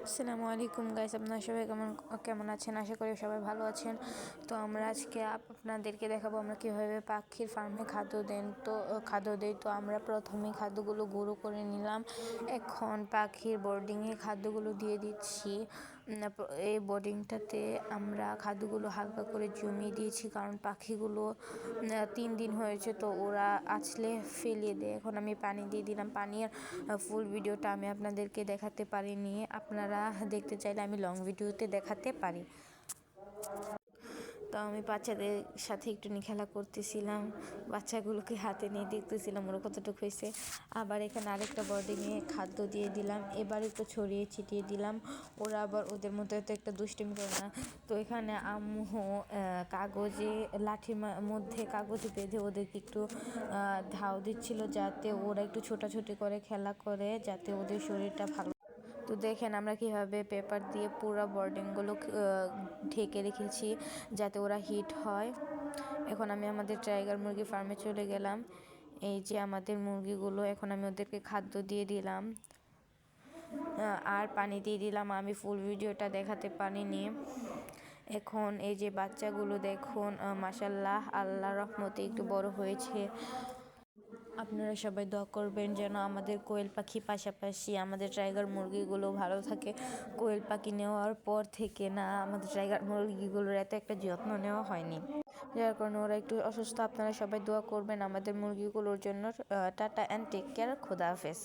আসসালামু আলাইকুম গাইস, আপনারা সবাই কেমন কেমন আছেন? আশা করি সবাই ভালো আছেন। তো আমরা আজকে আপনাদেরকে দেখাবো আমরা কীভাবে পাখির ফার্মে খাদ্য দেই। তো আমরা প্রথমেই খাদ্যগুলো গুঁড়ো করে নিলাম। এখন পাখির বোর্ডিংয়ে খাদ্যগুলো দিয়ে দিচ্ছি। এই বোর্ডিংটাতে আমরা খাদ্যগুলো হালকা করে জমিয়ে দিয়েছি, কারণ পাখিগুলো 3 দিন হয়েছে, তো ওরা আসলে ফেলিয়ে দেয়। এখন আমি পানি দিয়ে দিলাম। পানির ফুল ভিডিওটা আমি আপনাদেরকে দেখাতে পারিনি, আপনারা দেখতে চাইলে আমি লং ভিডিওতে দেখাতে পারি। তো আমি বাচ্চাদের সাথে একটু খেলা করতেছিলাম, বাচ্চাগুলোকে হাতে নিয়ে দেখতেছিলাম ওরা কতটুকু হয়েছে। আবার এখানে আরেকটা বোর্ডিংয়ে খাদ্য দিয়ে দিলাম, এবার একটু ছড়িয়ে ছিটিয়ে দিলাম। ওরা আবার ওদের মতো এত একটা দুষ্টিমি করে না। তো এখানে আম্মু লাঠির মধ্যে কাগজে বেঁধে ওদেরকে একটু ধাও দিচ্ছিল, যাতে ওরা একটু ছোটাছুটি করে খেলা করে, যাতে ওদের শরীরটা ভালো। তো দেখেন আমরা কীভাবে পেপার দিয়ে পুরো বোর্ডিংগুলো ঢেকে রেখেছি, যাতে ওরা হিট হয়। এখন আমি আমাদের টাইগার মুরগি ফার্মে চলে গেলাম। এই যে আমাদের মুরগিগুলো, এখন আমি ওদেরকে খাদ্য দিয়ে দিলাম আর পানি দিয়ে দিলাম। আমি ফুল ভিডিওটা দেখাতে পারিনি। এখন এই যে বাচ্চাগুলো দেখুন, মাশাআল্লাহ, আল্লাহর রহমতে একটু বড় হয়েছে। আপনারা সবাই দোয়া করবেন যেন আমাদের কোয়েল পাখি পাশাপাশি আমাদের টাইগার মুরগিগুলো ভালো থাকে। কোয়েল পাখি নেওয়ার পর থেকে না আমাদের টাইগার মুরগিগুলোর এত একটা যত্ন নেওয়া হয়নি, যার কারণে ওরা একটু অসুস্থ। আপনারা সবাই দোয়া করবেন আমাদের মুরগিগুলোর জন্য। টাটা অ্যান্ড টেক কেয়ার, খোদা হাফেজ।